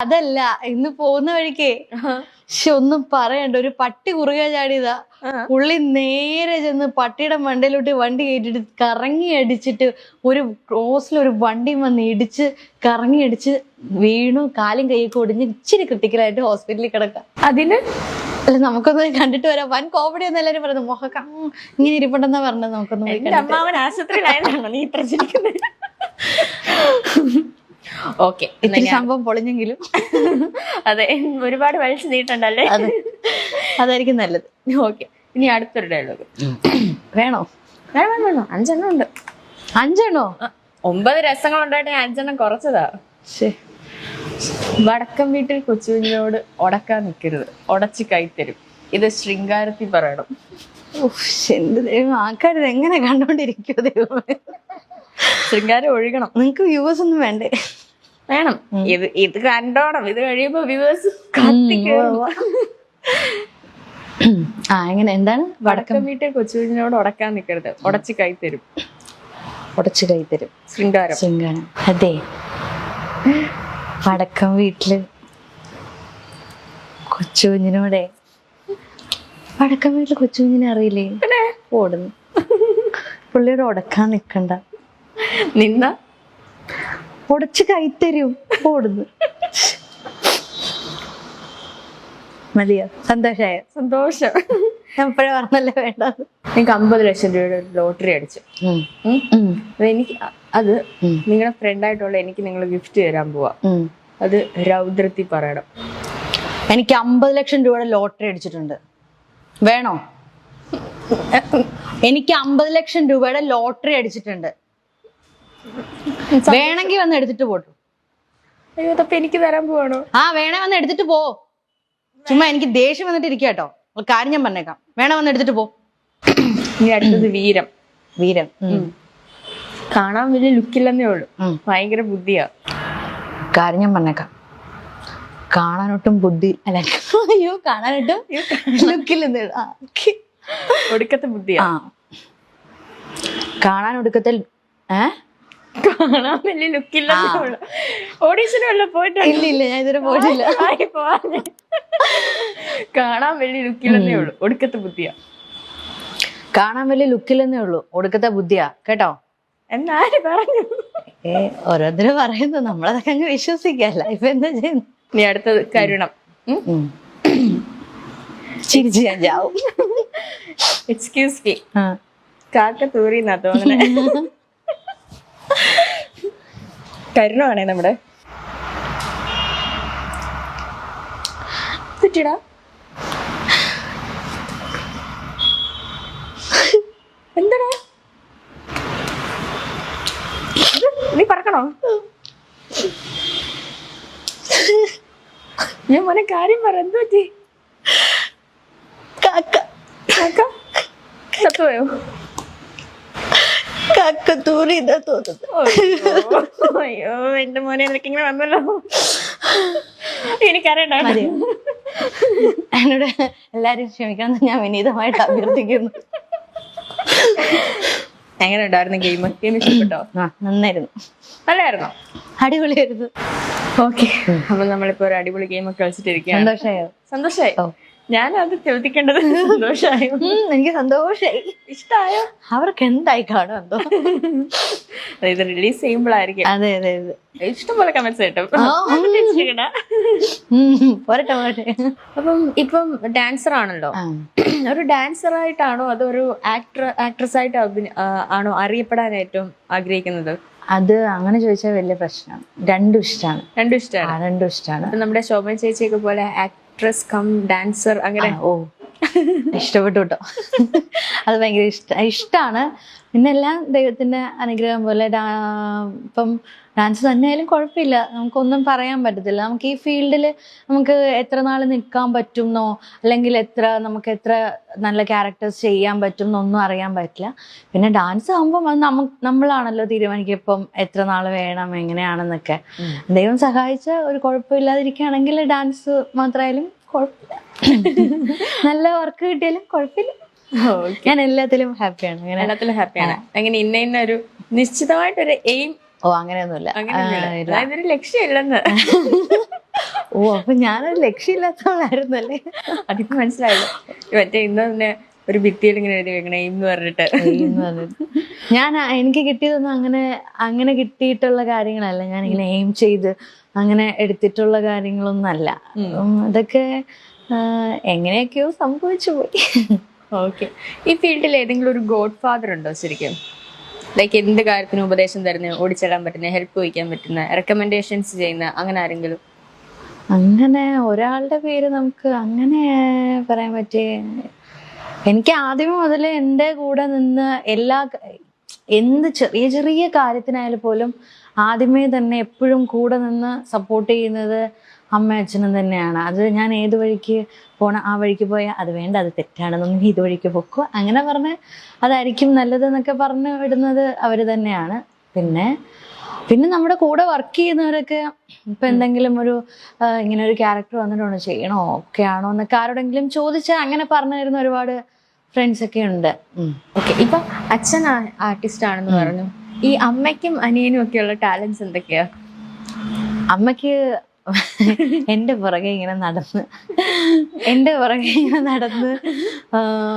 അതല്ല ഇന്ന് പോകുന്ന വഴിക്കേ പക്ഷെ ഒന്നും പറയണ്ട, ഒരു പട്ടി കുറുകെ ചാടിയതാ. പുള്ളി നേരെ ചെന്ന് പട്ടിയുടെ മണ്ടയിലോട്ട് വണ്ടി കയറ്റിട്ട് കറങ്ങി അടിച്ചിട്ട് ഒരു ക്രോസിലൊരു വണ്ടി വന്ന് ഇടിച്ച് കറങ്ങി അടിച്ച് വീണു. കാലും കൈയൊക്കെ ഒടിഞ്ഞ് ഇച്ചിരി ക്രിട്ടിക്കലായിട്ട് ഹോസ്പിറ്റലിൽ കിടക്കാം. അതിന് അല്ല നമുക്കൊന്ന് കണ്ടിട്ട് വരാം. വൻ കോമഡി എന്ന് എല്ലാരും പറയുന്നത്. മുഖക്ക ഇങ്ങനെ ഇരിപ്പുണ്ടെന്നാ പറഞ്ഞത്. നമുക്കൊന്ന് അമ്മാവൻ ആശുപത്രിയിലായതാണോ നീ ഇത്ര ചിരിക്കുന്നത്? ഓക്കെ, ഇത്തിരി സംഭവം പൊളിഞ്ഞെങ്കിലും അതെ, ഒരുപാട് വലിച്ചു നീട്ടണ്ടല്ലേ? അതെ, അതായിരിക്കും നല്ലത്. ഓക്കെ, ഇനി അടുത്തൊരു ഡയലോഗ് വേണോ? വേണം വേണം, 5 ഉണ്ട്. 5 9 രസങ്ങൾ ഉണ്ടായിട്ട് ഞാൻ 5 കുറച്ചതാ. വടക്കം വീട്ടിൽ കൊച്ചുകുഞ്ഞിനോട് ഉടക്കാൻ നിൽക്കരുത്, ഉടച്ച് കൈത്തരും. ഇത് ശൃംഗാരത്തിൽ പറയണം. എന്റെ ദൈവം, ആൾക്കാർ എങ്ങനെ കണ്ടോണ്ടിരിക്കുവോ ദൈവമേ. ശൃംഗാരം ഒഴുകണം. നിങ്ങക്ക് വ്യൂവേഴ്സ് ഒന്നും വേണ്ടേ? വേണം. ഇത് കണ്ടോണം. ഇത് കഴിയുമ്പോ വ്യൂവേഴ്സ് എങ്ങനെ എന്താണ്? വടക്കം വീട്ടിൽ കൊച്ചുകുഞ്ഞിനോട് ഉടക്കാൻ നിൽക്കരുത്, ഉടച്ച് കൈത്തരും. ഉടച്ച് കൈത്തരും. ശൃംഗാരം. ശൃംഗാരം. അതെ, വടക്കം വീട്ടില് കൊച്ചുകുഞ്ഞിനോടെ വടക്കം വീട്ടില് കൊച്ചുകുഞ്ഞിനെ അറിയില്ലേ? ഓടുന്നു. പുള്ളിയോട് ഉടക്കാൻ നിക്കണ്ട, നിന്ന ഉടച്ച് കൈത്തരും. ഓടുന്നു. മതിയോ? സന്തോഷായോ? സന്തോഷം. എപ്പോഴും പറഞ്ഞല്ലേ വേണ്ടത്. എനിക്ക് 50 ലക്ഷം രൂപയുടെ ലോട്ടറി അടിച്ചു. എനിക്ക് അത് നിങ്ങളുടെ ഫ്രണ്ടായിട്ടുള്ള എനിക്ക് നിങ്ങൾ ഗിഫ്റ്റ് തരാൻ പോവാ. അത് രൗദ്രത്തിൽ പറയണം. എനിക്ക് 50 ലക്ഷം രൂപയുടെ ലോട്ടറി അടിച്ചിട്ടുണ്ട്. വേണോ? എനിക്ക് 50 ലക്ഷം രൂപയുടെ ലോട്ടറി അടിച്ചിട്ടുണ്ട്. വേണമെങ്കിൽ വന്ന് എടുത്തിട്ട് പോട്ടു. അയ്യോ, അതപ്പൊ എനിക്ക് തരാൻ പോവാണോ? വേണേ വന്ന് എടുത്തിട്ട് പോ. ചുമ്മാ എനിക്ക് ദേഷ്യം വന്നിട്ട് ഇരിക്കുക കേട്ടോ. ഒരു കാര്യം ഞാൻ പറഞ്ഞേക്കാം. വേണേ വന്ന് എടുത്തിട്ട് പോ. ഇനി അടുത്തത് വീരം. വീരം. കാണാൻ വലിയ ലുക്കില്ലെന്നേ ഉള്ളു, ഭയങ്കര ബുദ്ധിയാ. കാര്യം ഞാൻ പറഞ്ഞേക്കാം. കാണാനൊട്ടും ബുദ്ധി അല്ല, അയ്യോ കാണാനൊട്ടും ലുക്കില്ലെന്ന്. ഒടുക്കത്തെ ബുദ്ധിയാ. കാണാൻ ഒടുക്കത്തെ കാണാൻ വലിയ ലുക്കില്ലെന്നേ ഉള്ളു. ഓഡീഷന് വല്ല പോയിട്ടോ? ഇല്ല, ഞാൻ ഇതുവരെ പോയിട്ടില്ല. കാണാൻ വലിയ ലുക്കില്ലെന്നേ ഉള്ളു, ഒടുക്കത്തെ ബുദ്ധിയാ. കാണാൻ വലിയ ലുക്കില്ലെന്നേ ഉള്ളു, ഒടുക്കത്തെ ബുദ്ധിയാ. കേട്ടോ? എന്നാര് പറഞ്ഞു? ഓരോരുത്തരും പറയുന്നു, നമ്മളതൊക്കെ അങ്ങ് വിശ്വസിക്കല്ല. ഇപ്പൊ എന്താ ചെയ്യുന്നു? നീ അടുത്തത് കരുണം. ചിരിച്ച് ഞാൻ ചാവും. എക്സ്ക്യൂസ് മീ, കാക്ക തൂറിന്നാ തോന്നണേ. കരുണമാണേ നമ്മുടെ. തെറ്റിടാ. എന്താടാ നീ പറക്കണോ? ഞാൻ മോനെ കാര്യം പറ. എന്ത് പറ്റി? ചത്തുപോയോ? കക്കത്തൂറിന്നാ തോന്നുന്നത്. അയ്യോ എന്റെ മോനെ, നിനക്കിങ്ങനെ വന്നല്ലോ. എനിക്കറിയണ്ട. എന്നോട് എല്ലാരും ക്ഷമിക്കണം, ഞാൻ വിനീതമായിട്ട് അഭ്യർത്ഥിക്കുന്നു. എങ്ങനെ ഉണ്ടായിരുന്നു ഗെയിം? ഇഷ്ടപ്പെട്ടോ? നന്നായിരുന്നു. നല്ലായിരുന്നോ? അടിപൊളിയായിരുന്നു. ഓക്കെ, അപ്പൊ നമ്മളിപ്പോ ഒരു അടിപൊളി ഗെയിം ഒക്കെ കളിച്ചിട്ടിരിക്കുകയാണ്. സന്തോഷായോ? സന്തോഷായി. ഞാനത് ചോദിക്കേണ്ടത് സന്തോഷായോ? എനിക്ക് സന്തോഷായി. ഇഷ്ടായോ? അവർക്ക് എന്തായി കാണും എന്തോ. ഇത് റിലീസ് ചെയ്യുമ്പോഴായിരിക്കും. അതെ അതെ അതെ, ഇഷ്ടംപോലെ കമന്റ്സ് കിട്ടും. പോരട്ടെ. അപ്പം ഇപ്പം ഡാൻസർ ആണല്ലോ. ഒരു ഡാൻസർ ആയിട്ടാണോ അതൊരു ആക്ട്രസ് ആയിട്ട് ആണോ അറിയപ്പെടാൻ ഏറ്റവും ആഗ്രഹിക്കുന്നത്? അത് അങ്ങനെ ചോദിച്ചാൽ വലിയ പ്രശ്നമാണ്. രണ്ടും ഇഷ്ടമാണ്. രണ്ടും ഇഷ്ടമാണ്. നമ്മുടെ ശോഭന ചേച്ചിയൊക്കെ പോലെ ആക്ട്രസ് കം ഡാൻസർ അങ്ങനെ. ഇഷ്ടപ്പെട്ടു കേട്ടോ. അത് ഭയങ്കര ഇഷ്ടമാണ്. പിന്നെ എല്ലാം ദൈവത്തിന്റെ അനുഗ്രഹം പോലെ. ഇപ്പം ഡാൻസ് തന്നെയായാലും കുഴപ്പമില്ല, നമുക്കൊന്നും പറയാൻ പറ്റത്തില്ല. നമുക്ക് ഈ ഫീൽഡിൽ നമുക്ക് എത്ര നാൾ നിൽക്കാൻ പറ്റുമെന്നോ അല്ലെങ്കിൽ നമുക്ക് എത്ര നല്ല ക്യാരക്ടേഴ്സ് ചെയ്യാൻ പറ്റും എന്നൊന്നും അറിയാൻ പറ്റില്ല. പിന്നെ ഡാൻസ് ആകുമ്പം അത് നമ്മളാണല്ലോ തീരുമാനിക്കുക ഇപ്പം എത്ര നാൾ വേണം എങ്ങനെയാണെന്നൊക്കെ. ദൈവം സഹായിച്ച ഒരു കുഴപ്പമില്ലാതിരിക്കുകയാണെങ്കിൽ ഡാൻസ് മാത്രമായാലും കുഴപ്പമില്ല. നല്ല വർക്ക് കിട്ടിയാലും കുഴപ്പമില്ല. ഞാൻ എല്ലാത്തിലും ഹാപ്പിയാണ്. എല്ലാത്തിലും ഹാപ്പിയാണ്. അങ്ങനെ ഇന്ന ഒരു നിശ്ചിതമായിട്ടൊരു എയിം ഓ അങ്ങനെയൊന്നുമില്ല. അങ്ങനെയൊന്നുമില്ല. അതൊരു ലക്ഷ്യമില്ലെന്ന്. ഓ അപ്പൊ ഞാനൊരു ലക്ഷ്യമില്ലാത്തവളായിരുന്നല്ലേ. അതിന് മനസ്സിലായില്ല. മറ്റേ ഇന്ന് തന്നെ ഒരു ഭിത്തിയിൽ ഇങ്ങനെ എഴുതി വെക്കണേ എന്ന് പറഞ്ഞിട്ട്. ഞാൻ എനിക്ക് കിട്ടിയതൊന്നും അങ്ങനെ കിട്ടിയിട്ടുള്ള കാര്യങ്ങളല്ല. ഞാൻ ഇങ്ങനെ എയിം ചെയ്ത് അങ്ങനെ എടുത്തിട്ടുള്ള കാര്യങ്ങളൊന്നും അല്ല. അതൊക്കെ എങ്ങനെയൊക്കെയോ സംഭവിച്ചു പോയി. ഓക്കെ. ഈ ഫീൽഡിൽ ഏതെങ്കിലും ഒരു ഗോഡ് ഫാദർ ഉണ്ടോ ശരിക്കും? ലൈക്ക് എന്ത് കാര്യത്തിനും ഉപദേശം തരുന്ന, ഓടിച്ചെല്ലാൻ പറ്റുന്ന, ഹെൽപ്പ് ചോദിക്കാൻ പറ്റുന്ന, റെക്കമെൻഡേഷൻസ് ചെയ്യുന്ന അങ്ങനെ ആരെങ്കിലും? അങ്ങനെ ഒരാളുടെ പേര് നമുക്ക് അങ്ങനെ പറയാൻ പറ്റിയ, എനിക്ക് ആദ്യമേ മുതലേ എൻ്റെ കൂടെ നിന്ന് എന്ത് ചെറിയ ചെറിയ കാര്യത്തിനായാലും പോലും ആദ്യമേ തന്നെ എപ്പോഴും കൂടെ നിന്ന് സപ്പോർട്ട് ചെയ്യുന്നത് അമ്മ അച്ഛനും തന്നെയാണ്. അത് ഞാൻ ഏത് വഴിക്ക് പോണം, ആ വഴിക്ക് പോയാൽ അത് വേണ്ട, അത് തെറ്റാണെന്നൊന്നും ഇത് വഴിക്ക് പൊക്കോ അങ്ങനെ പറഞ്ഞ് അതായിരിക്കും നല്ലതെന്നൊക്കെ പറഞ്ഞു വിടുന്നത് അവർ തന്നെയാണ്. പിന്നെ നമ്മുടെ കൂടെ വർക്ക് ചെയ്യുന്നവരൊക്കെ ഇപ്പം എന്തെങ്കിലും ഇങ്ങനെ ഒരു ക്യാരക്ടർ വന്നിട്ടുണ്ടോ, ചെയ്യണോ, ഒക്കെ ആണോ എന്നൊക്കെ ആരോടെങ്കിലും ചോദിച്ചാൽ അങ്ങനെ പറഞ്ഞു തരുന്ന ഒരുപാട് ഫ്രണ്ട്സ് ഒക്കെ ഉണ്ട്. ഓക്കെ. ഇപ്പൊ അച്ഛൻ ആർട്ടിസ്റ്റ് ആണെന്ന് പറഞ്ഞു. ഈ അമ്മയ്ക്കും അനിയനും ഒക്കെയുള്ള ടാലൻസ് എന്തൊക്കെയാ? അമ്മയ്ക്ക് എൻ്റെ പുറകെ ഇങ്ങനെ നടന്ന്